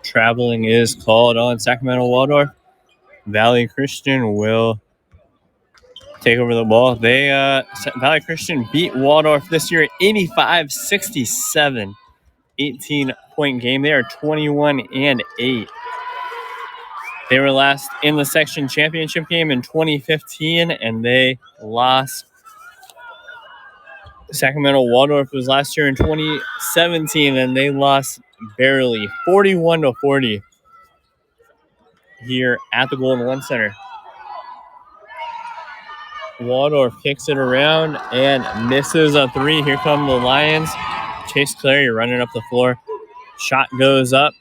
Traveling is called on Sacramento Waldorf. Valley Christian will take over the ball. Valley Christian beat Waldorf this year 85-67. 18-point game. They are 21-8. They were last in the section championship game in 2015, and they lost. Sacramento Waldorf was last year in 2017, and they lost barely 41-40 here at the Golden One Center. Waldorf kicks it around and misses a three. Here come the Lions. Chase Clary running up the floor. Shot goes up,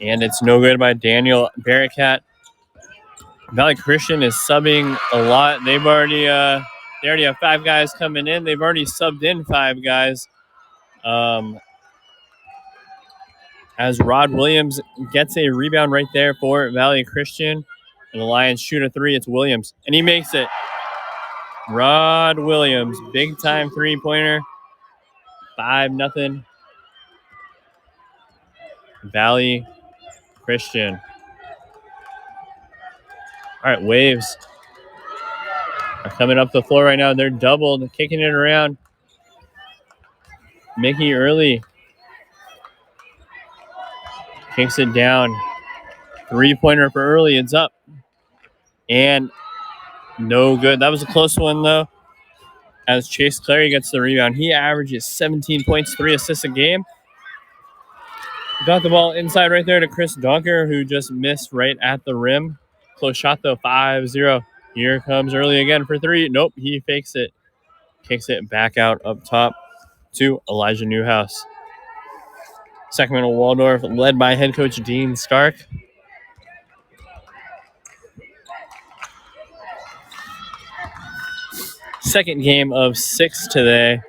and it's no good by Daniel Barricat. Valley Christian is subbing a lot. They already have 5 guys coming in. They've already subbed in 5 guys. As Rod Williams gets a rebound right there for Valley Christian. And the Lions shoot a three. It's Williams, and he makes it. Rod Williams, big-time three-pointer. 5-0. Valley Christian. All right, Waves are coming up the floor right now. They're doubled, kicking it around. Mickey Early kicks it down. Three-pointer for Early. It's up. And no good. That was a close one, though, as Chase Clary gets the rebound. He averages 17 points, 3 assists a game. Got the ball inside right there to Chris Donker, who just missed right at the rim. Close shot, though, 5-0. Here comes Early again for three. Nope, he fakes it. Kicks it back out up top to Elijah Newhouse. Sacramento Waldorf, led by head coach Dean Stark. Second game of 6 today.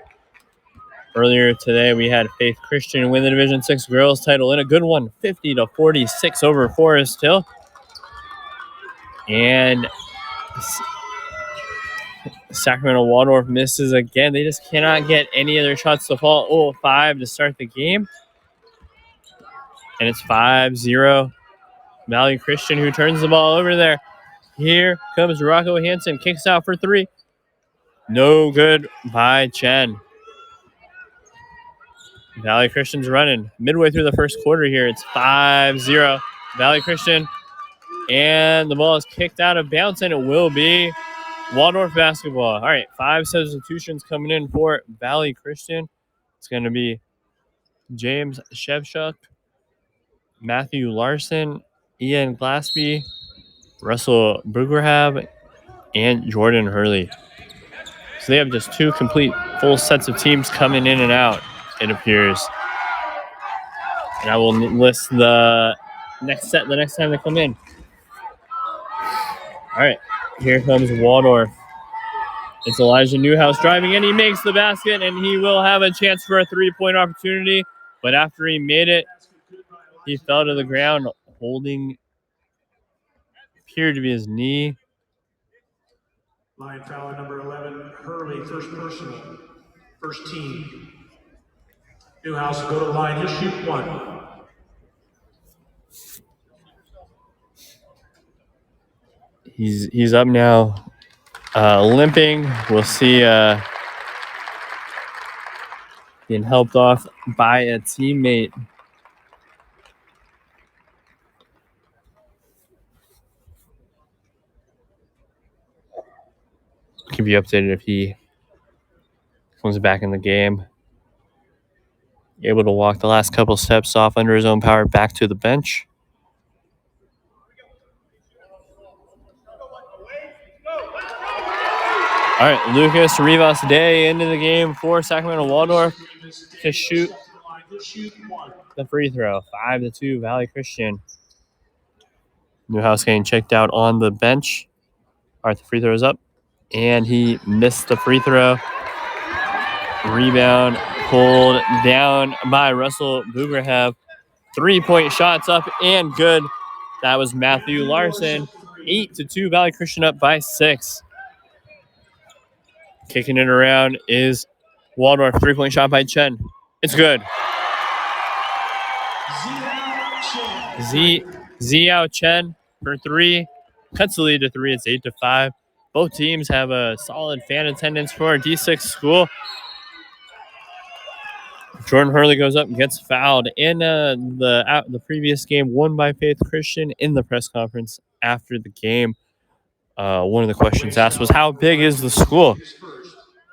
Earlier today, we had Faith Christian win the Division 6 girls title in a good one, 50-46 over Forest Hill. And Sacramento Waldorf misses again. They just cannot get any of their shots to fall. 0-5 to start the game. And it's 5-0. Valley Christian, who turns the ball over there. Here comes Rocco Hansen. Kicks out for three. No good by Chen. Valley Christian's running. Midway through the first quarter here, it's 5-0. Valley Christian. And the ball is kicked out of bounds, and it will be Waldorf basketball. All right, 5 substitutions coming in for Valley Christian. It's going to be James Shevchuk, Matthew Larson, Ian Glaspie, Russell Brugerhab, and Jordan Hurley. So they have just 2 complete full sets of teams coming in and out, it appears. And I will list the next set the next time they come in. All right, here comes Waldorf. It's Elijah Newhouse driving in. He makes the basket, and he will have a chance for a three-point opportunity. But after he made it, he fell to the ground holding appeared to be his knee. Line foul number 11, Hurley, first personal, first team. Newhouse will go to the line. He'll shoot 1. He's up now, limping. We'll see being helped off by a teammate. Can be updated if he comes back in the game. Able to walk the last couple steps off under his own power back to the bench. All right, Lucas Rivas Day into the game for Sacramento Waldorf to shoot the free throw. 5-2, Valley Christian. Newhouse getting checked out on the bench. All right, the free throw is up, and he missed the free throw. Rebound pulled down by Russell Bugerhab. 3-point shots up and good. That was Matthew Larson. 8-2, Valley Christian up by 6. Kicking it around is Waldorf. 3-point shot by Chen. It's good. Ziao Chen for 3. Cuts the lead to 3. It's 8-5. Both teams have a solid fan attendance for a D6 school. Jordan Hurley goes up and gets fouled in the previous game won by Faith Christian. In the press conference after the game, one of the questions asked was, how big is the school?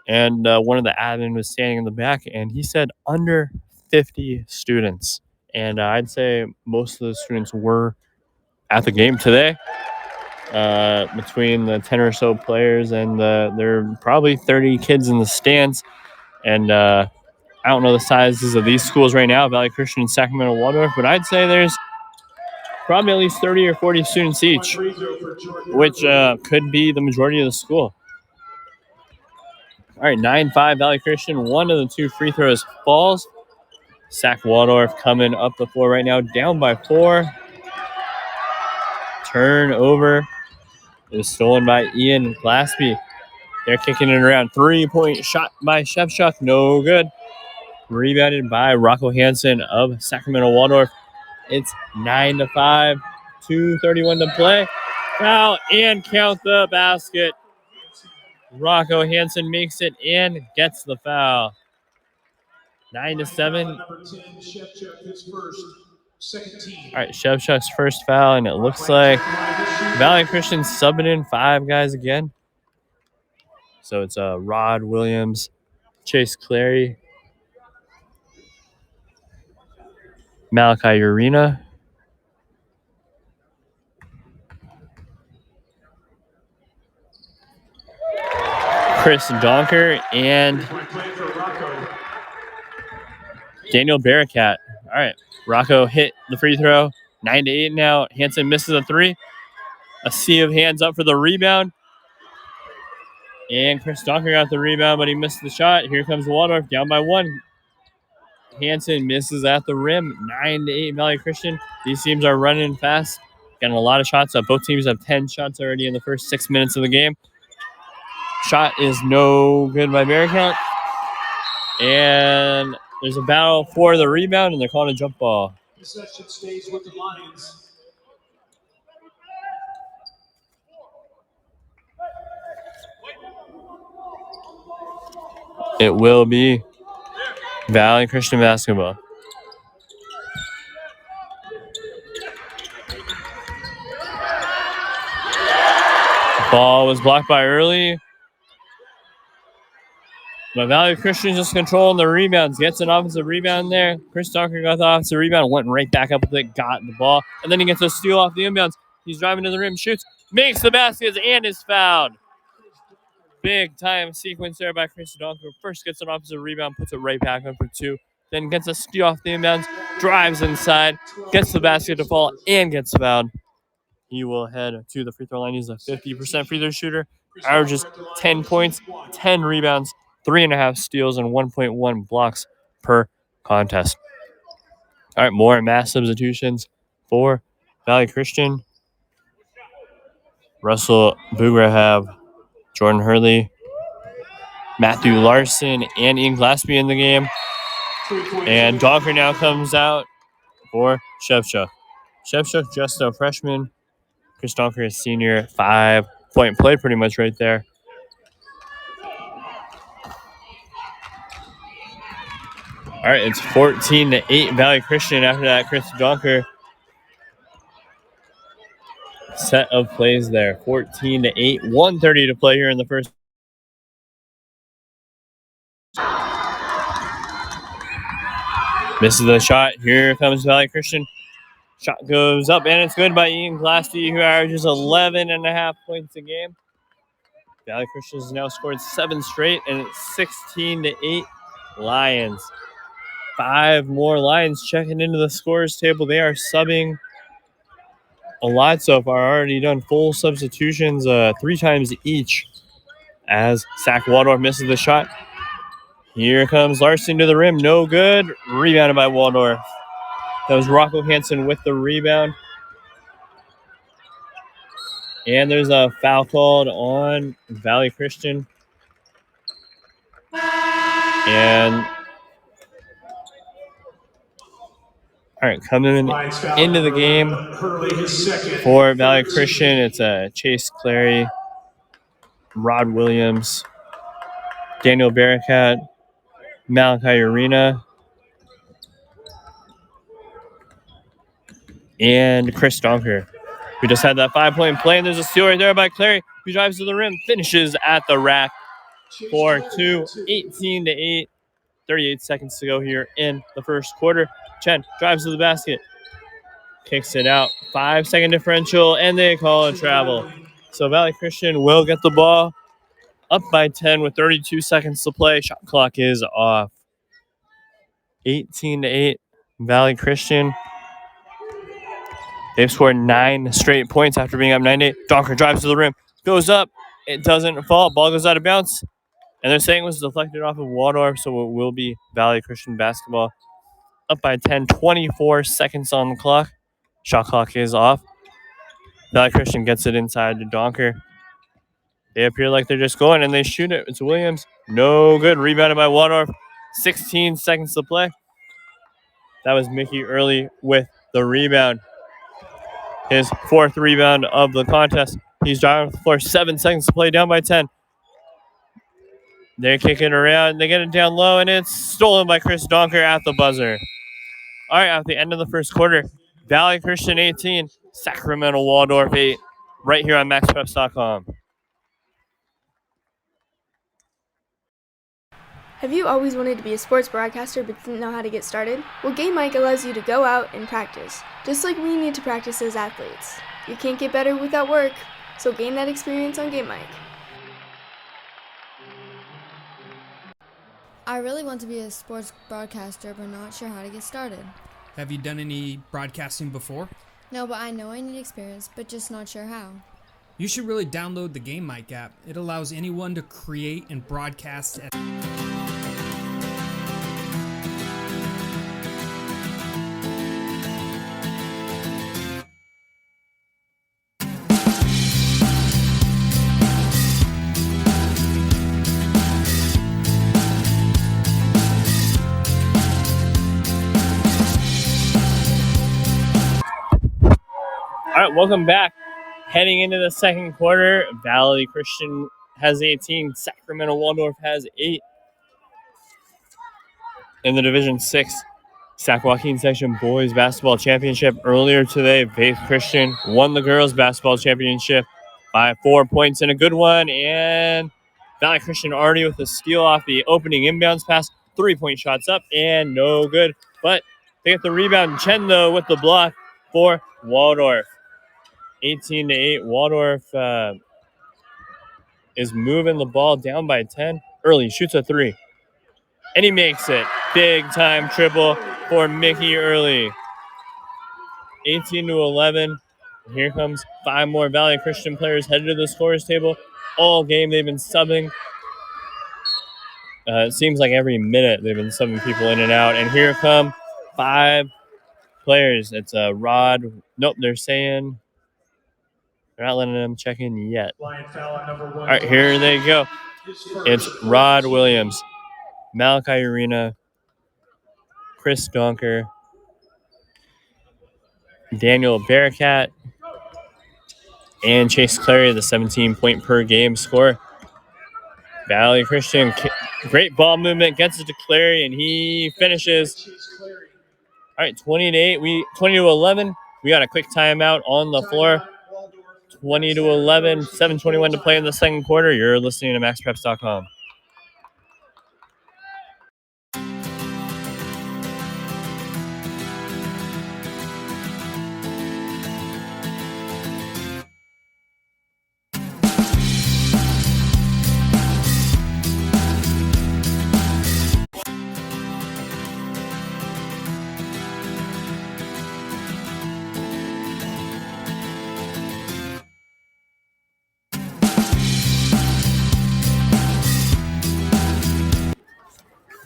And one of the admin was standing in the back, and he said under 50 students. And I'd say most of the students were at the game today. Between the 10 or so players, and there are probably 30 kids in the stands. And I don't know the sizes of these schools right now, Valley Christian and Sacramento Waldorf, but I'd say there's probably at least 30 or 40 students each, which could be the majority of the school. All right, 9-5 Valley Christian. One of the 2 free throws falls. Sac Waldorf coming up the floor right now, down by 4. Turnover is stolen by Ian Glaspie. They're kicking it around. 3-point shot by Shevchuk. No good. Rebounded by Rocco Hansen of Sacramento Waldorf. It's 9-5. 2:31 to play. Foul and count the basket. Rocco Hansen makes it and gets the foul. 9-7. All right, Shevchuk's first foul, and it looks like Valley Christian subbing in 5 guys again. So it's Rod Williams, Chase Clary, Malachi Urena, Chris Donker, and Daniel Barracat. All right, Rocco hit the free throw. 9-8 now. Hansen misses a 3. A sea of hands up for the rebound. And Chris Donker got the rebound, but he missed the shot. Here comes Waldorf down by 1. Hansen misses at the rim. 9-8 Valley Christian. These teams are running fast, getting a lot of shots up. Both teams have 10 shots already in the first 6 minutes of the game. Shot is no good by Barracat. And there's a battle for the rebound, and they're calling a jump ball. Possession stays with the Lions. It will be Valley Christian basketball. Ball was blocked by Early. But Valley Christian just controlling the rebounds. Gets an offensive rebound there. Chris Donker got the offensive rebound. Went right back up with it. Got the ball. And then he gets a steal off the inbounds. He's driving to the rim. Shoots. Makes the baskets and is fouled. Big time sequence there by Chris Donker. First gets an offensive rebound. Puts it right back up for 2. Then gets a steal off the inbounds. Drives inside. Gets the basket to fall and gets fouled. He will head to the free throw line. He's a 50% free throw shooter. Averages 10 points, 10 rebounds, 3.5 steals, and 1.1 blocks per contest. All right, more mass substitutions for Valley Christian. Russell Boogra have Jordan Hurley, Matthew Larson, and Ian Glaspie in the game. And Donker now comes out for Shevchuk. Shevchuk, just a freshman. Chris Donker is senior. 5-point play pretty much right there. All right, it's 14-8 Valley Christian after that. Chris Donker set of plays there. 14-8, 1:30 to play here in the first. Misses the shot. Here comes Valley Christian. Shot goes up, and it's good by Ian Glaspie, who averages 11.5 points a game. Valley Christian has now scored 7 straight, and it's 16-8 Lions. 5 more Lions checking into the scorers table. They are subbing a lot so far. Already done full substitutions 3 times each as Sac Waldorf misses the shot. Here comes Larson to the rim. No good. Rebounded by Waldorf. That was Rocco Hansen with the rebound. And there's a foul called on Valley Christian. And all right, coming into the game for Valley Christian, it's Chase Clary, Rod Williams, Daniel Barakat, Malachi Arena, and Chris Donker. We just had that 5-point play, and there's a steal right there by Clary, who drives to the rim, finishes at the rack for 2, 18-8. 38 seconds to go here in the first quarter. Chen drives to the basket, kicks it out, 5-second differential, and they call a travel. So Valley Christian will get the ball up by 10 with 32 seconds to play. Shot clock is off. 18-8, Valley Christian. They've scored 9 straight points after being up 9-8. Donker drives to the rim, goes up, it doesn't fall, ball goes out of bounds, and they're saying it was deflected off of Waldorf, so it will be Valley Christian basketball. Up by 10, 24 seconds on the clock. Shot clock is off. Valley Christian gets it inside to Donker. They appear like they're just going, and they shoot it. It's Williams. No good. Rebounded by Waldorf. 16 seconds to play. That was Mickey Early with the rebound. His 4th rebound of the contest. He's driving off the floor. 7 seconds to play, down by 10. They're kicking around. They get it down low, and it's stolen by Chris Donker at the buzzer. All right, at the end of the first quarter, Valley Christian 18, Sacramento Waldorf 8, right here on MaxPreps.com. Have you always wanted to be a sports broadcaster but didn't know how to get started? Well, Game Mic allows you to go out and practice, just like we need to practice as athletes. You can't get better without work, so gain that experience on Game Mic. I really want to be a sports broadcaster, but not sure how to get started. Have you done any broadcasting before? No, but I know I need experience, but just not sure how. You should really download the Game Mic app. It allows anyone to create and broadcast at... All right, welcome back. Heading into the second quarter, Valley Christian has 18, Sacramento Waldorf has 8. In the Division 6 Sac Joaquin Section Boys Basketball Championship earlier today, Faith Christian won the Girls Basketball Championship by 4 points in a good one, and Valley Christian already with a steal off the opening inbounds pass, 3-point shots up, and no good, but they get the rebound. Chen, though, with the block for Waldorf. 18-8, Waldorf is moving the ball down by 10. Early shoots a 3, and he makes it. Big time triple for Mickey Early. 18-11. Here comes 5 more Valley Christian players headed to the scorers table. All game they've been subbing. It seems like every minute they've been subbing people in and out. And here come 5 players. It's Rod. Nope, they're saying they're not letting them check in yet. All right, here they go. It's Rod Williams, Malachi Arena, Chris Donker, Daniel Barakat, and Chase Clary, the 17-point per game scorer. Valley Christian, great ball movement, gets it to Clary, and he finishes. All right, 20-8. 20-11. We got a quick timeout on the floor. 20-11, 7:21 to play in the second quarter. You're listening to MaxPreps.com.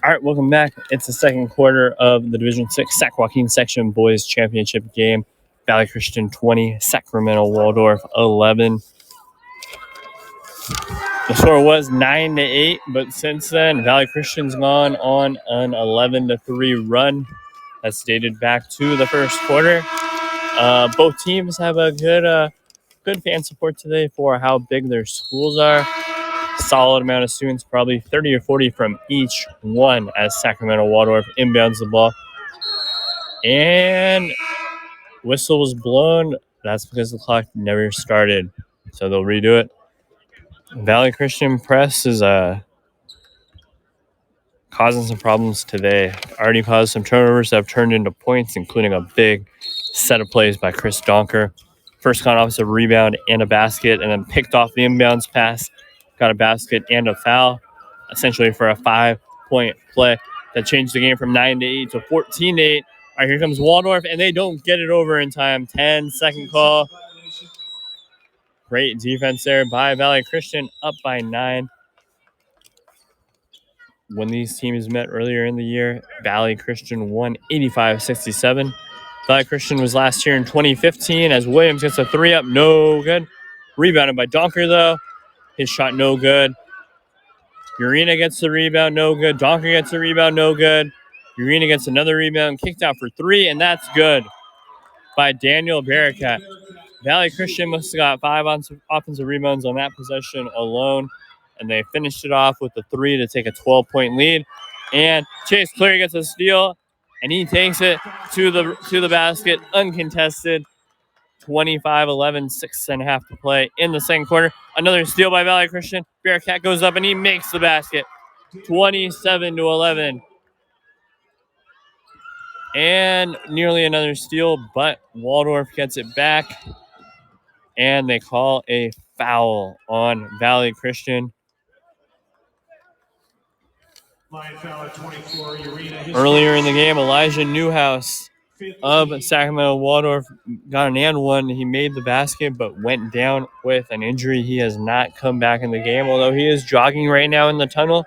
All right, welcome back. It's the second quarter of the Division 6 Sac Joaquin Section Boys Championship game. Valley Christian 20, Sacramento Waldorf 11. The score was 9-8, but since then, Valley Christian's gone on an 11-3 run. That's dated back to the first quarter. Both teams have a good fan support today for how big their schools are. Solid amount of students, probably 30 or 40 from each one, as Sacramento Waldorf inbounds the ball. And whistle was blown. That's because the clock never started. So they'll redo it. Valley Christian press is causing some problems today. Already caused some turnovers that have turned into points, including a big set of plays by Chris Donker. First got off a rebound and a basket, and then picked off the inbounds pass, got a basket and a foul, essentially for a 5-point play that changed the game from 9-8 to 14-8. All right, here comes Waldorf, and they don't get it over in time. 10-second call. Great defense there by Valley Christian, up by 9. When these teams met earlier in the year, Valley Christian won 85-67. Valley Christian was last year in 2015 as Williams gets a 3-up, no good. Rebounded by Donker, though. His shot, no good. Urena gets the rebound, no good. Donker gets the rebound, no good. Urena gets another rebound, kicked out for 3, and that's good by Daniel Barakat. Valley Christian must have got 5 offensive rebounds on that possession alone, and they finished it off with a 3 to take a 12-point lead. And Chase Cleary gets a steal, and he takes it to the basket, uncontested. 25-11, 6.5 to play in the second quarter. Another steal by Valley Christian. Bearcat goes up, and he makes the basket. 27-11. And nearly another steal, but Waldorf gets it back. And they call a foul on Valley Christian. Line foul at 24, Urena. Earlier in the game, Elijah Newhouse of Sacramento Waldorf got an and one. He made the basket, but went down with an injury. He has not come back in the game, although he is jogging right now in the tunnel,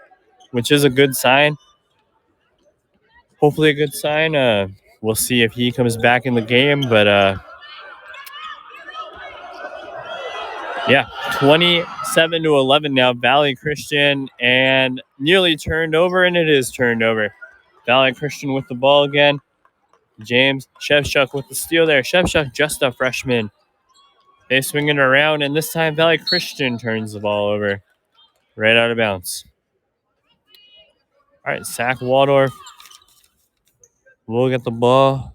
which is a good sign. Hopefully a good sign. We'll see if he comes back in the game, but yeah, 27-11 now, Valley Christian, and nearly turned over, and it is turned over. Valley Christian with the ball again. James Shevchuk with the steal there. Shevchuk, just a freshman. They swing it around, and this time Valley Christian turns the ball over. Right out of bounds. All right, Sac Waldorf will get the ball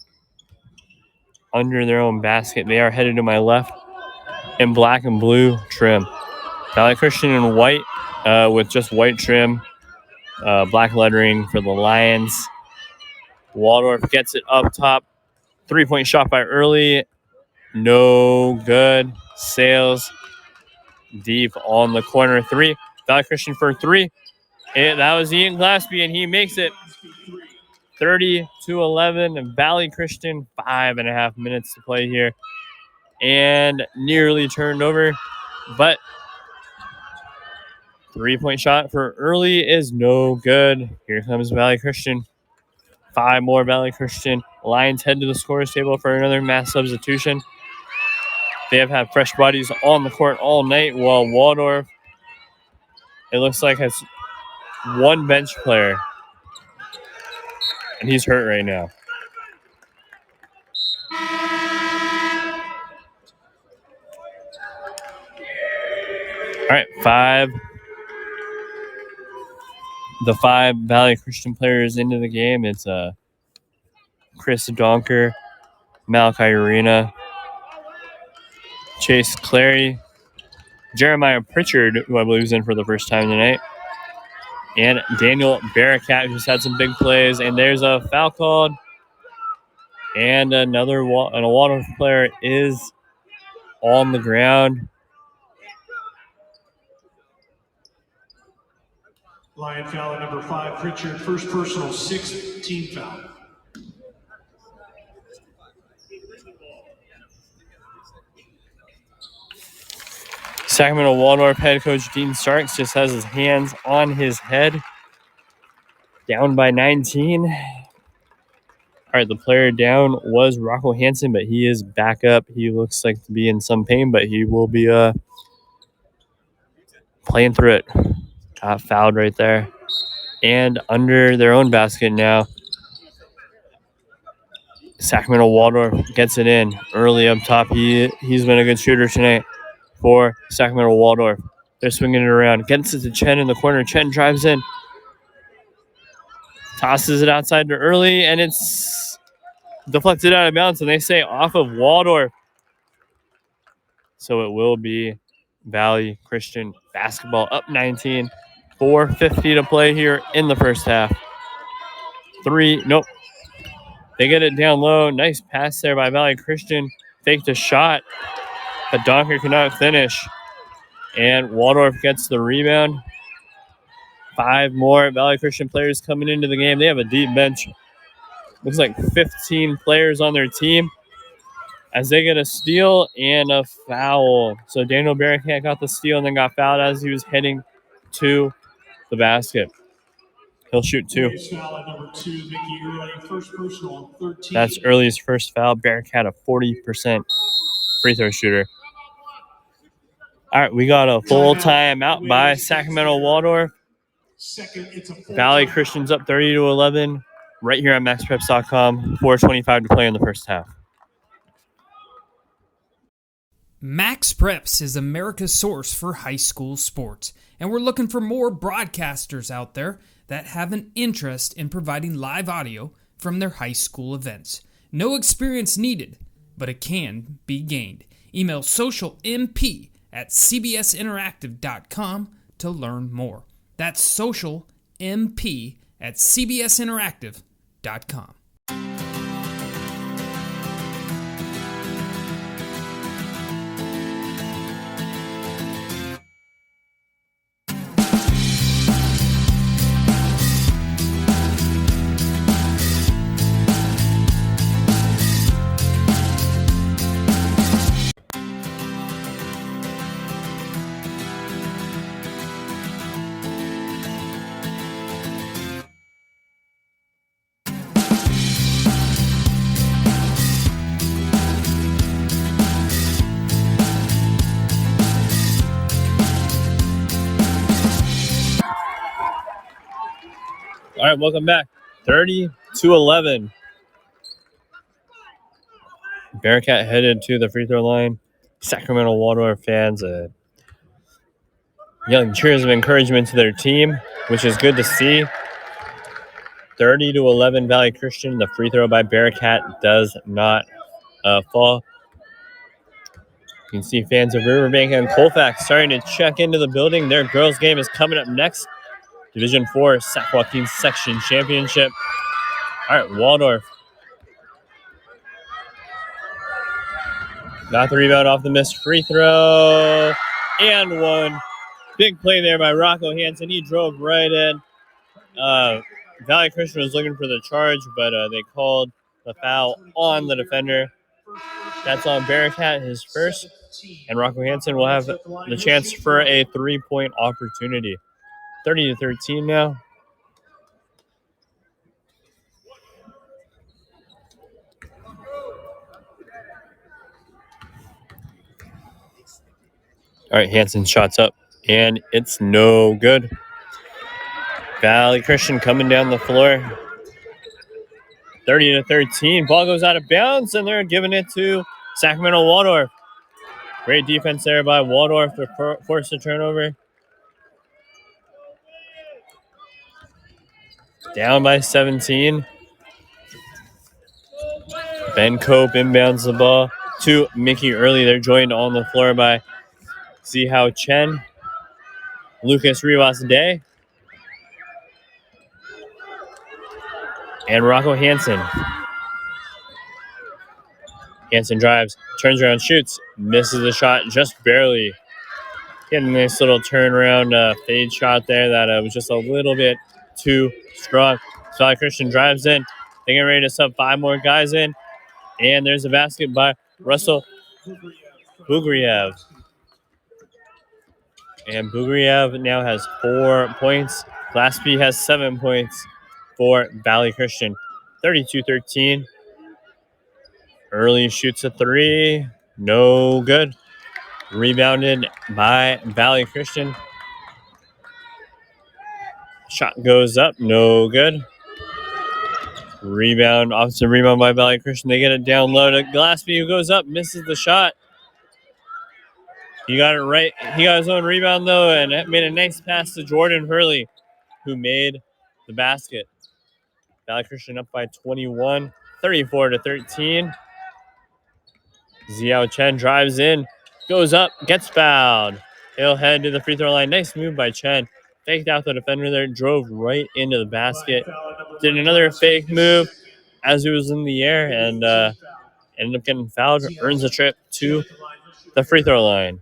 under their own basket. They are headed to my left in black and blue trim. Valley Christian in white with just white trim. Black lettering for the Lions. Waldorf gets it up top. 3-point shot by Early. No good. Sails deep on the corner 3. Valley Christian for 3. That was Ian Glaspie, and he makes it 30-11. Valley Christian, 5.5 minutes to play here. And nearly turned over. But 3-point shot for Early is no good. Here comes Valley Christian. 5 more Valley Christian. Lions head to the scorer's table for another mass substitution. They have had fresh bodies on the court all night, while Waldorf, it looks like, has one bench player, and he's hurt right now. All right, 5. The 5 Valley Christian players into the game. It's Chris Donker, Malachi Urena, Chase Clary, Jeremiah Pritchard, who I believe is in for the first time tonight, and Daniel Barakat, who's had some big plays. And there's a foul called, and a Waldorf player is on the ground. Lion foul at number 5, Pritchard. First personal, 6th team foul. Sacramento Waldorf head coach Dean Starks just has his hands on his head. Down by 19. All right, the player down was Rocco Hansen, but he is back up. He looks like to be in some pain, but he will be playing through it. Got fouled right there. And under their own basket now. Sacramento Waldorf gets it in early up top. He's been a good shooter tonight for Sacramento Waldorf. They're swinging it around. Gets it to Chen in the corner. Chen drives in. Tosses it outside to early, and it's deflected out of bounds, and they say off of Waldorf. So it will be Valley Christian basketball up 19. 4:50 to play here in the first half. Nope. They get it down low. Nice pass there by Valley Christian. Faked a shot, but Donker cannot finish. And Waldorf gets the rebound. 5 more Valley Christian players coming into the game. They have a deep bench. Looks like 15 players on their team as they get a steal and a foul. So Daniel Barricat got the steal and then got fouled as he was heading to the basket. He'll shoot 2. Number 2, Mickey Early, first personal on 13. That's Early's first foul. Barricat a 40% free throw shooter. All right, we got a full timeout by Sacramento Waldorf. Valley Christian's up 30-11 right here on maxpreps.com. 4:25 to play in the first half. Max Preps is America's source for high school sports, and we're looking for more broadcasters out there that have an interest in providing live audio from their high school events. No experience needed, but it can be gained. Email socialmp@cbsinteractive.com to learn more. That's socialmp@cbsinteractive.com. All right, welcome back. 30-11. Bearcat headed to the free throw line. Sacramento Waldorf fans yelling cheers of encouragement to their team, which is good to see. 30-11 Valley Christian. The free throw by Bearcat does not fall. You can see fans of Riverbank and Colfax starting to check into the building. Their girls game is coming up next. Division 4 Sac Joaquin Section Championship. All right, Waldorf. Got the rebound off the missed free throw. And one. Big play there by Rocco Hansen. He drove right in. Valley Christian was looking for the charge, but they called the foul on the defender. That's on Bearcat, his first. And Rocco Hansen will have the chance for a 3-point opportunity. 30-13 now. All right, Hansen shots up, and it's no good. Valley Christian coming down the floor. 30-13. Ball goes out of bounds, and they're giving it to Sacramento Waldorf. Great defense there by Waldorf to force a turnover. Down by 17. Ben Cope inbounds the ball to Mickey Early. They're joined on the floor by Zihao Chen, Lucas Rivas Day, and Rocco Hansen. Hansen drives, turns around, shoots, misses the shot just barely. Getting a nice little turnaround fade shot there that was just a little bit too strong. Valley Christian drives in. They get ready to sub 5 more guys in. And there's a basket by Russell Bugriev. And Bugriev now has 4 points. Glaspie has 7 points for Valley Christian. 32-13. Early shoots a 3. No good. Rebounded by Valley Christian. Shot goes up. No good. Rebound. Offensive rebound by Valley Christian. They get it down low to Glassby, who goes up, misses the shot. He got it right. He got his own rebound, though, and made a nice pass to Jordan Hurley, who made the basket. Valley Christian up by 21, 34-13. Xiao Chen drives in, goes up, gets fouled. He'll head to the free throw line. Nice move by Chen. Faked out the defender there, drove right into the basket. Did another fake move as he was in the air, and ended up getting fouled. Earns a trip to the free throw line.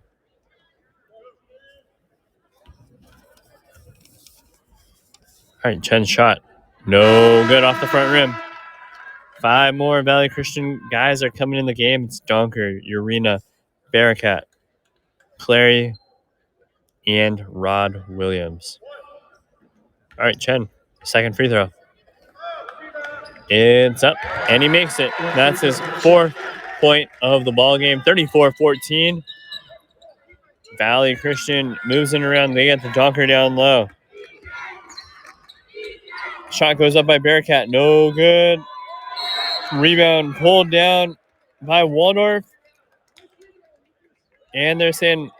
All right, Chen's shot. No good off the front rim. 5 more Valley Christian guys are coming in the game. It's Donker, Urena, Bearcat, Clary, and Rod Williams. All right, Chen, second free throw. It's up, and he makes it. That's his 4th point of the ball game, 34-14. Valley Christian moves in around. They get the Donker down low. Shot goes up by Bearcat. No good. Rebound pulled down by Waldorf. And they're saying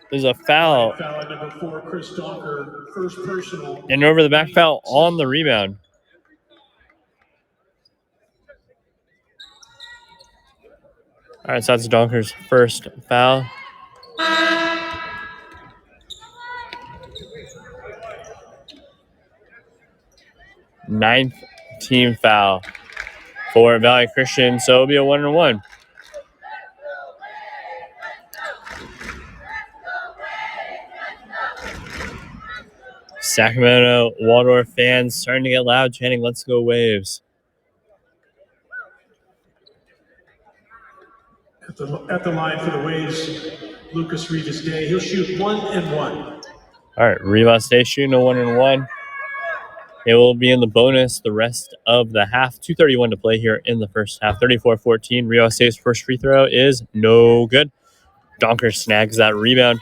there's a foul. Foul at number 4, Chris Donker, first personal. And over the back foul on the rebound. All right, so that's Donker's first foul. Ninth team foul for Valley Christian, so it'll be a 1-1. Sacramento Waldorf fans starting to get loud, chanting, "Let's go Waves." At the line for the Waves, Lucas Regis Day. He'll shoot 1 and 1. All right, Rivas Day shooting a 1-1. It will be in the bonus the rest of the half. 2:31 to play here in the first half. 34-14. Rivas Day's first free throw is no good. Donker snags that rebound.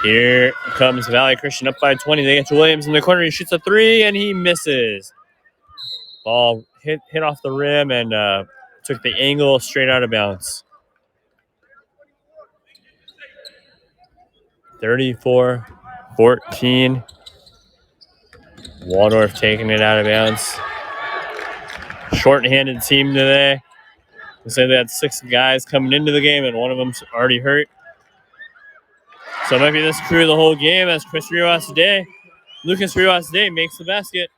Here comes Valley Christian up by 20. They get to Williams in the corner. He shoots a 3, and he misses. Ball hit off the rim and took the angle straight out of bounds. 34-14. Waldorf taking it out of bounds. Short-handed team today. They say they had 6 guys coming into the game, and one of them's already hurt. So it might be this crew the whole game as Lucas Rivas Day makes the basket.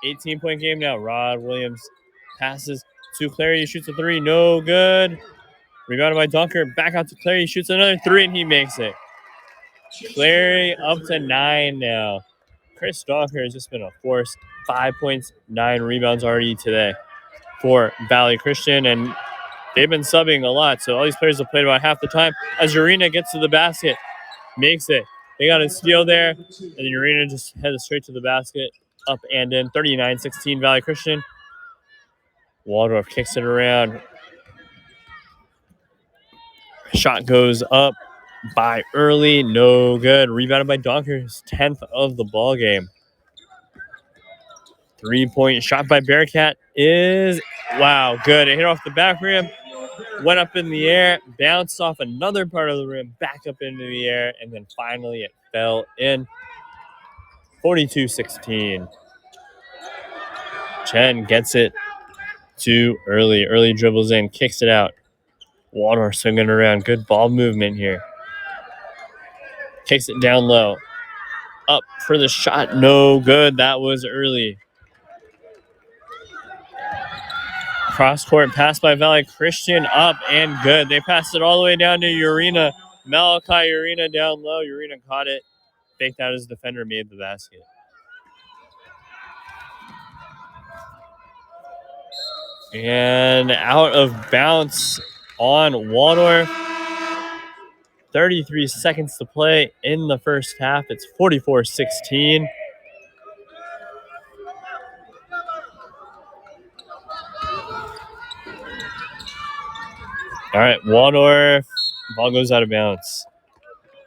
18-point game now. Rod Williams passes to Clary. He shoots a 3. No good. Rebounded by Donker. Back out to Clary. He shoots another 3, and he makes it. Clary up to 9 now. Chris Donker has just been a force. 5 points, 9 rebounds already today for Valley Christian, and they've been subbing a lot, so all these players have played about half the time. As Urena gets to the basket, makes it. They got a steal there, and then Urena just headed straight to the basket, up and in. 39-16 Valley Christian. Waldorf kicks it around. Shot goes up by Early, no good. Rebounded by Donker, his 10th of the ball game. 3-point shot by Bearcat is, wow, good. It hit off the back rim, went up in the air, bounced off another part of the rim, back up into the air, and then finally it fell in. 42-16. Chen gets it to Early. Early dribbles in, kicks it out. Waldorf swinging around. Good ball movement here. Kicks it down low. Up for the shot. No good. That was Early. Cross-court pass by Valley Christian. Up and good. They passed it all the way down to Urena. Malachi Urena down low. Urena caught it. Faked out his defender, made the basket. And out of bounds on Waldorf. 33 seconds to play in the first half. It's 44-16. All right, Waldorf. Ball goes out of bounds.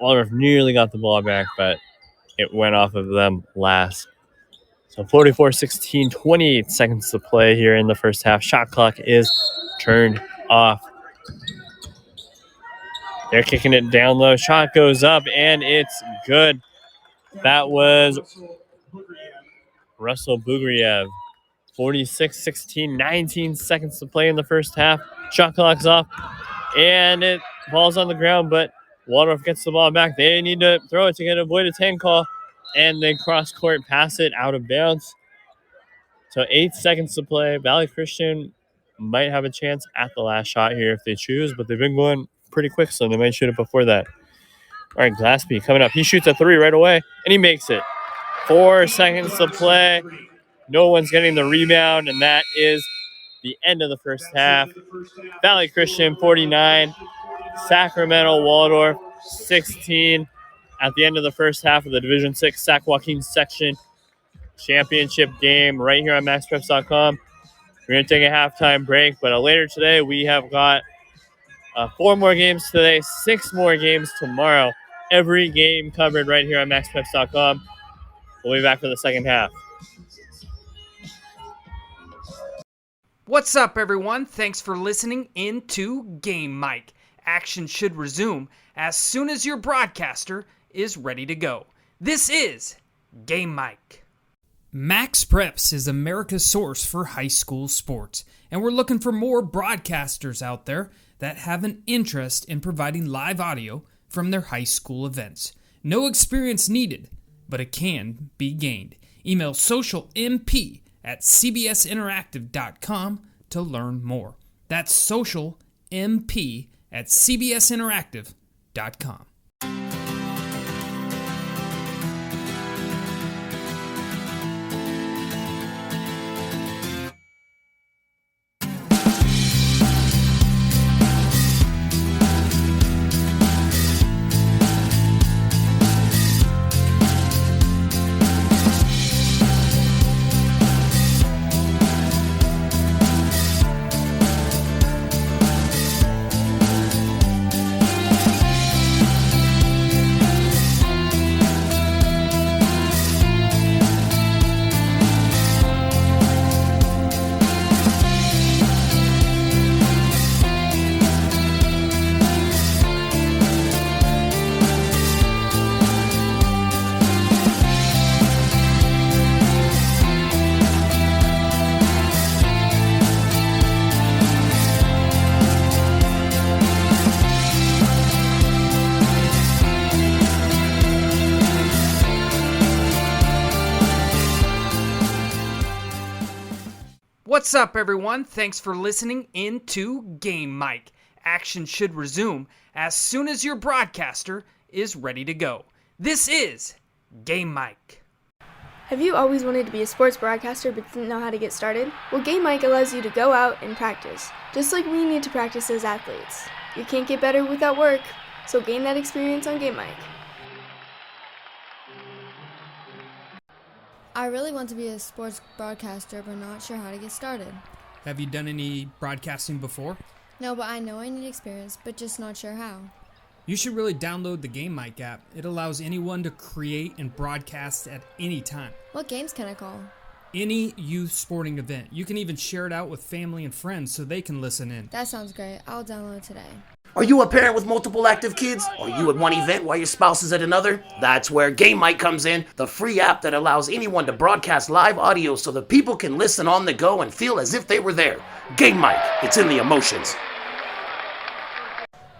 Waldorf nearly got the ball back, but it went off of them last. So 44-16, 28 seconds to play here in the first half. Shot clock is turned off. They're kicking it down low. Shot goes up, and it's good. That was Russell Bugriev. 46-16, 19 seconds to play in the first half. Shot clock's off, and it falls on the ground, but Waldorf gets the ball back. They need to throw it to get avoided 10 call, and they cross-court pass it out of bounds. So 8 seconds to play. Valley Christian might have a chance at the last shot here if they choose, but they've been going pretty quick, so they might shoot it before that. All right, Glaspie coming up. He shoots a 3 right away, and he makes it. 4 seconds to play. No one's getting the rebound, and that is the end of the first half. Valley Christian 49, Sacramento Waldorf 16 at the end of the first half of the Division 6 Sac Joaquin section championship game right here on MaxPreps.com. We're going to take a halftime break, but later today we have got 4 more games today, 6 more games tomorrow. Every game covered right here on MaxPreps.com. We'll be back for the second half. What's up, everyone? Thanks for listening into Game Mic. Action should resume as soon as your broadcaster is ready to go. This is Game Mic. Max Preps is America's source for high school sports, and we're looking for more broadcasters out there that have an interest in providing live audio from their high school events. No experience needed, but it can be gained. Email socialmp@cbsinteractive.com to learn more. That's socialmp@cbsinteractive.com. What's up, everyone? Thanks for listening into Game Mic. Action should resume as soon as your broadcaster is ready to go. This is Game Mic. Have you always wanted to be a sports broadcaster but didn't know how to get started? Well, Game Mic allows you to go out and practice, just like we need to practice as athletes. You can't get better without work, so gain that experience on Game Mic. I really want to be a sports broadcaster, but not sure how to get started. Have you done any broadcasting before? No, but I know I need experience, but just not sure how. You should really download the Game Mic app. It allows anyone to create and broadcast at any time. What games can I call? Any youth sporting event. You can even share it out with family and friends so they can listen in. That sounds great. I'll download it today. Are you a parent with multiple active kids? Are you at one event while your spouse is at another? That's where Game Mic comes in, the free app that allows anyone to broadcast live audio so that people can listen on the go and feel as if they were there. Game Mic, it's in the emotions.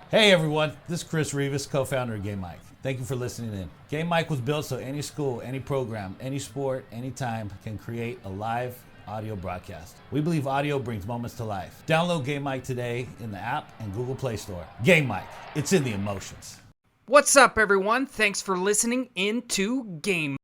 Hey everyone, this is Chris Rivas, co-founder of Game Mic. Thank you for listening in. Game Mic was built so any school, any program, any sport, anytime can create a live audio broadcast. We believe audio brings moments to life. Download Game Mic today in the app and Google Play Store. Game Mic, it's in the emotions. What's up, everyone? Thanks for listening into Game